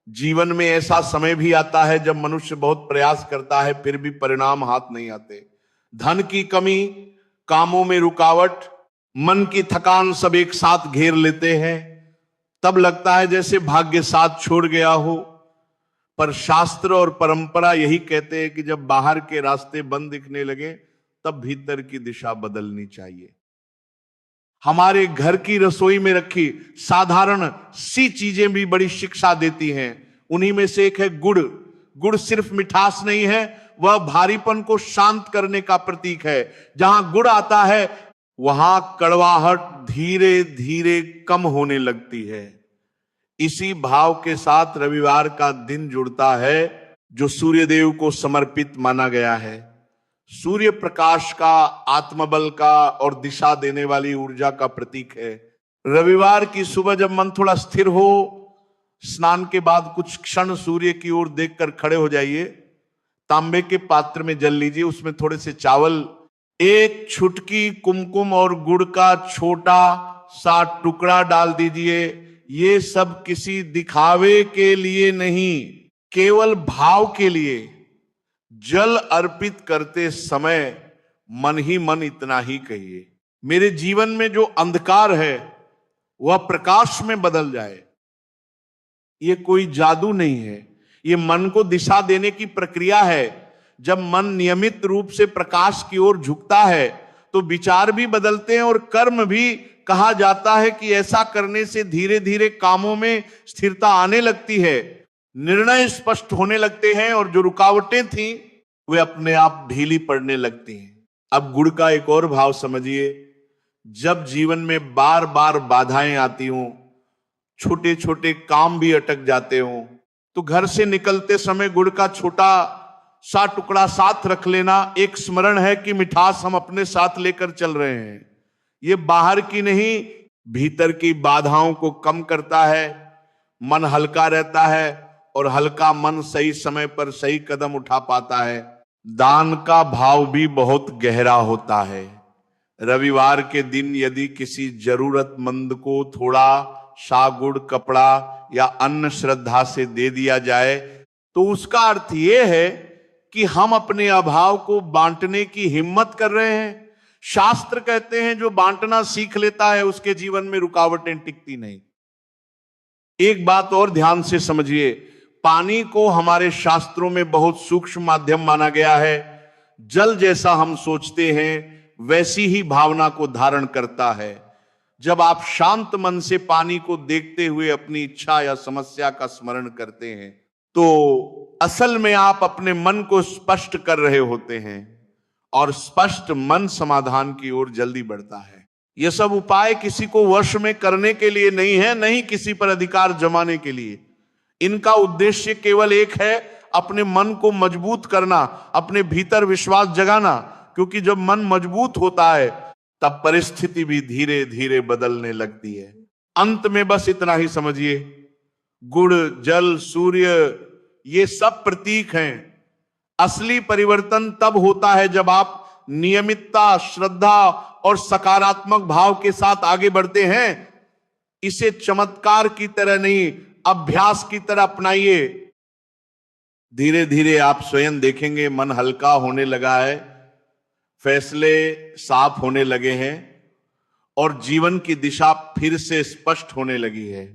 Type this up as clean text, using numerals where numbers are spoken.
जीवन में ऐसा समय भी आता है जब मनुष्य बहुत प्रयास करता है फिर भी परिणाम हाथ नहीं आते। धन की कमी, कामों में रुकावट, मन की थकान सब एक साथ घेर लेते हैं। तब लगता है जैसे भाग्य साथ छोड़ गया हो। पर शास्त्र और परंपरा यही कहते हैं कि जब बाहर के रास्ते बंद दिखने लगे तब भीतर की दिशा बदलनी चाहिए। हमारे घर की रसोई में रखी साधारण सी चीजें भी बड़ी शिक्षा देती हैं। उन्हीं में से एक है गुड़। गुड़ सिर्फ मिठास नहीं है, वह भारीपन को शांत करने का प्रतीक है। जहां गुड़ आता है वहां कड़वाहट धीरे धीरे कम होने लगती है। इसी भाव के साथ रविवार का दिन जुड़ता है जो सूर्यदेव को समर्पित माना गया है। सूर्य प्रकाश का, आत्मबल का और दिशा देने वाली ऊर्जा का प्रतीक है। रविवार की सुबह जब मन थोड़ा स्थिर हो, स्नान के बाद कुछ क्षण सूर्य की ओर देखकर खड़े हो जाइए। तांबे के पात्र में जल लीजिए, उसमें थोड़े से चावल, एक छुटकी कुमकुम और गुड़ का छोटा सा टुकड़ा डाल दीजिए। ये सब किसी दिखावे के लिए नहीं, केवल भाव के लिए। जल अर्पित करते समय मन ही मन इतना ही कहिए, मेरे जीवन में जो अंधकार है वह प्रकाश में बदल जाए। ये कोई जादू नहीं है, ये मन को दिशा देने की प्रक्रिया है। जब मन नियमित रूप से प्रकाश की ओर झुकता है तो विचार भी बदलते हैं और कर्म भी। कहा जाता है कि ऐसा करने से धीरे धीरे कामों में स्थिरता आने लगती है, निर्णय स्पष्ट होने लगते हैं और जो रुकावटें थीं वे अपने आप ढीली पड़ने लगती हैं। अब गुड़ का एक और भाव समझिए। जब जीवन में बार बार बाधाएं आती हों, छोटे छोटे काम भी अटक जाते हों, तो घर से निकलते समय गुड़ का छोटा सा टुकड़ा साथ रख लेना एक स्मरण है कि मिठास हम अपने साथ लेकर चल रहे हैं। ये बाहर की नहीं, भीतर की बाधाओं को कम करता है। मन हल्का रहता है और हल्का मन सही समय पर सही कदम उठा पाता है। दान का भाव भी बहुत गहरा होता है। रविवार के दिन यदि किसी जरूरतमंद को थोड़ा सा गुड़, कपड़ा या अन्न श्रद्धा से दे दिया जाए तो उसका अर्थ यह है कि हम अपने अभाव को बांटने की हिम्मत कर रहे हैं। शास्त्र कहते हैं जो बांटना सीख लेता है उसके जीवन में रुकावटें टिकती नहीं। एक बात और ध्यान से समझिए, पानी को हमारे शास्त्रों में बहुत सूक्ष्म माध्यम माना गया है। जल जैसा हम सोचते हैं वैसी ही भावना को धारण करता है। जब आप शांत मन से पानी को देखते हुए अपनी इच्छा या समस्या का स्मरण करते हैं तो असल में आप अपने मन को स्पष्ट कर रहे होते हैं और स्पष्ट मन समाधान की ओर जल्दी बढ़ता है। यह सब उपाय किसी को वश में करने के लिए नहीं है, नहीं किसी पर अधिकार जमाने के लिए। इनका उद्देश्य केवल एक है, अपने मन को मजबूत करना, अपने भीतर विश्वास जगाना। क्योंकि जब मन मजबूत होता है तब परिस्थिति भी धीरे धीरे बदलने लगती है। अंत में बस इतना ही समझिए, गुड़, जल, सूर्य ये सब प्रतीक हैं। असली परिवर्तन तब होता है जब आप नियमितता, श्रद्धा और सकारात्मक भाव के साथ आगे बढ़ते हैं। इसे चमत्कार की तरह नहीं, अभ्यास की तरह अपनाइए। धीरे धीरे आप स्वयं देखेंगे मन हल्का होने लगा है, फैसले साफ होने लगे हैं और जीवन की दिशा फिर से स्पष्ट होने लगी है।